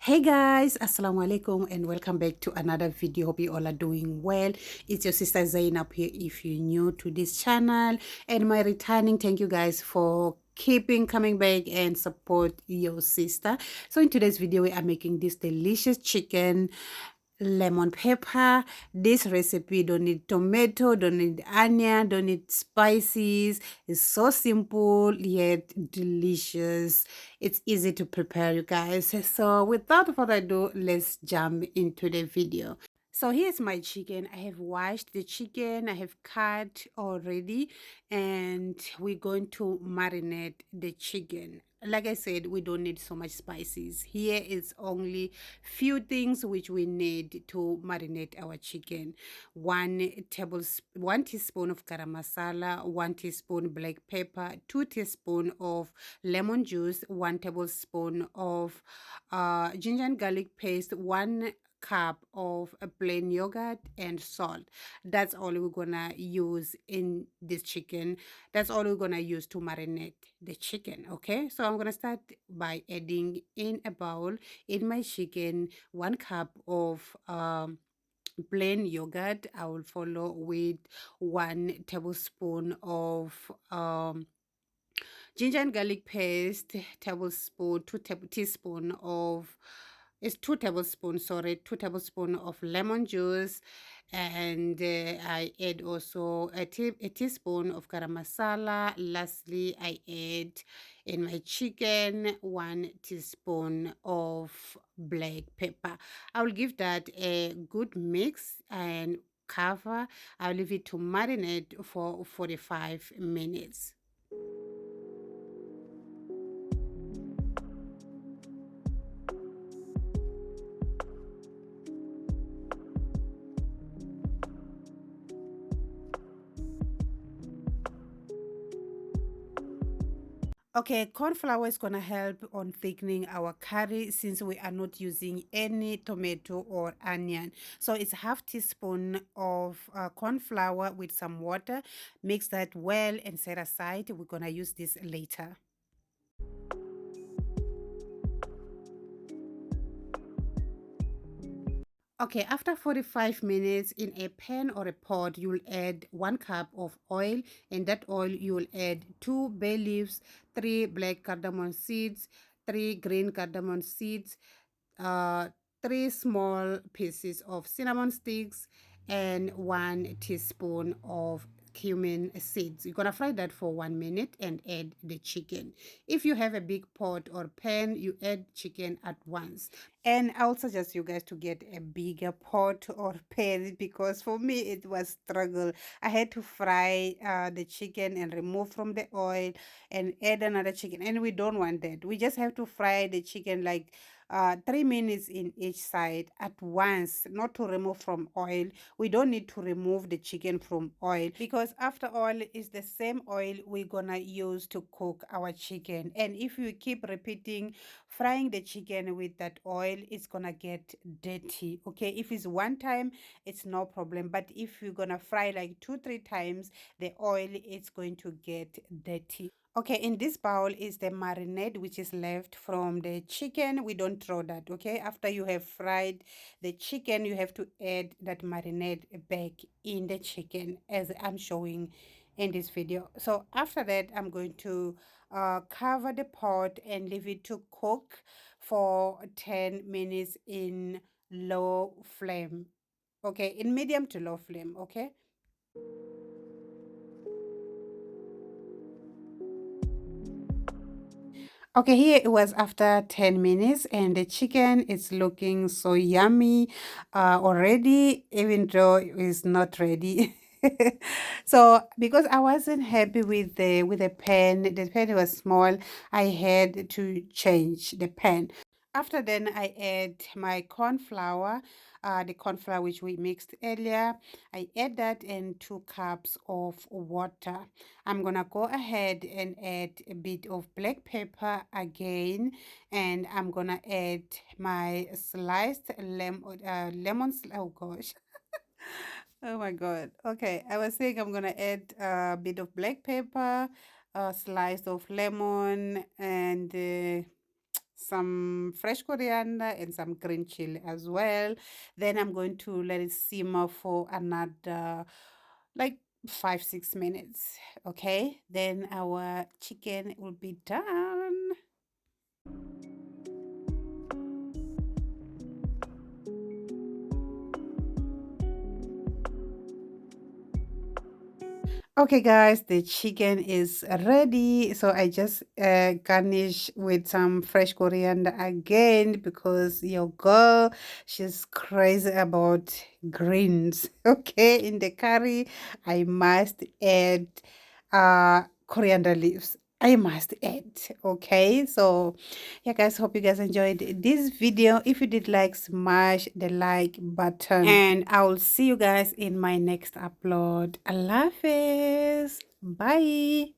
Hey guys, assalamu alaikum and welcome back to another video. Hope you all are doing well. It's your sister Zainab here if you're new to this channel, and my returning, thank you guys for keeping coming back and support your sister. So in today's video we are making this delicious chicken lemon pepper. This recipe don't need tomato, don't need onion, don't need spices. It's so simple yet delicious. It's easy to prepare, you guys. So without further ado, let's jump into the video. So here's my chicken. I have washed the chicken, I have cut already, and we're going to marinate the chicken. Like I said, we don't need so much spices. Here is only few things which we need to marinate our chicken. 1 teaspoon of garam masala, 1 teaspoon black pepper, 2 teaspoon of lemon juice, 1 tablespoon of ginger and garlic paste, 1 cup of a plain yogurt, and salt. That's all we're gonna use in this chicken. That's all we're gonna use to marinate the chicken. Okay, so I'm gonna start by adding in a bowl in my chicken 1 cup of plain yogurt. I will follow with 1 tablespoon of ginger and garlic paste, tablespoon, teaspoon of, it's 2 tablespoons, sorry, 2 tablespoon of lemon juice, and I add also a teaspoon of garam masala. Lastly, I add in my chicken 1 teaspoon of black pepper. I will give that a good mix and cover. I'll leave it to marinate for 45 minutes. Okay, corn flour is gonna help on thickening our curry since we are not using any tomato or onion. So it's half teaspoon of corn flour with some water. Mix that well and set aside. We're gonna use this later. Okay, after 45 minutes in a pan or a pot, you'll add 1 cup of oil. In that oil, you'll add 2 bay leaves, 3 black cardamom seeds, 3 green cardamom seeds, uh, 3 small pieces of cinnamon sticks, and 1 teaspoon of cumin seeds. You're gonna fry that for 1 minute and add the chicken. If you have a big pot or pan, you add chicken at once. And I would suggest you guys to get a bigger pot or pan because for me it was struggle. I had to fry the chicken and remove from the oil and add another chicken. And we don't want that. We just have to fry the chicken like 3 minutes in each side at once, not to remove from oil. We don't need to remove the chicken from oil because after all is the same oil we're gonna use to cook our chicken. And if you keep repeating frying the chicken with that oil, it's gonna get dirty. Okay, if it's one time it's no problem, but if you're gonna fry like 2 3 times, the oil is going to get dirty. Okay, in this bowl is the marinade which is left from the chicken. We don't throw that. Okay, after you have fried the chicken, you have to add that marinade back in the chicken as I'm showing in this video. So after that, I'm going to cover the pot and leave it to cook for 10 minutes in low flame. Okay, in medium to low flame. Okay. Okay, here it was after 10 minutes and the chicken is looking so yummy already, even though it's not ready. So because I wasn't happy with the pan, the pan was small, I had to change the pan. After then, I add my corn flour, the corn flour which we mixed earlier. I add that and 2 cups of water. I'm gonna go ahead and add a bit of black pepper again, and I'm gonna add my sliced oh gosh. Oh my God. Okay, I was saying I'm gonna add a bit of black pepper, a slice of lemon, and some fresh coriander and some green chili as well. Then I'm going to let it simmer for another like 5 6 minutes. Okay, then our chicken will be done. Okay, guys, the chicken is ready. So I just garnish with some fresh coriander again because your girl, she's crazy about greens. Okay, in the curry, I must add coriander leaves. I must add. Okay, so yeah, guys, hope you guys enjoyed this video. If you did, like, smash the like button, and I will see you guys in my next upload. Allah Hafiz. Bye.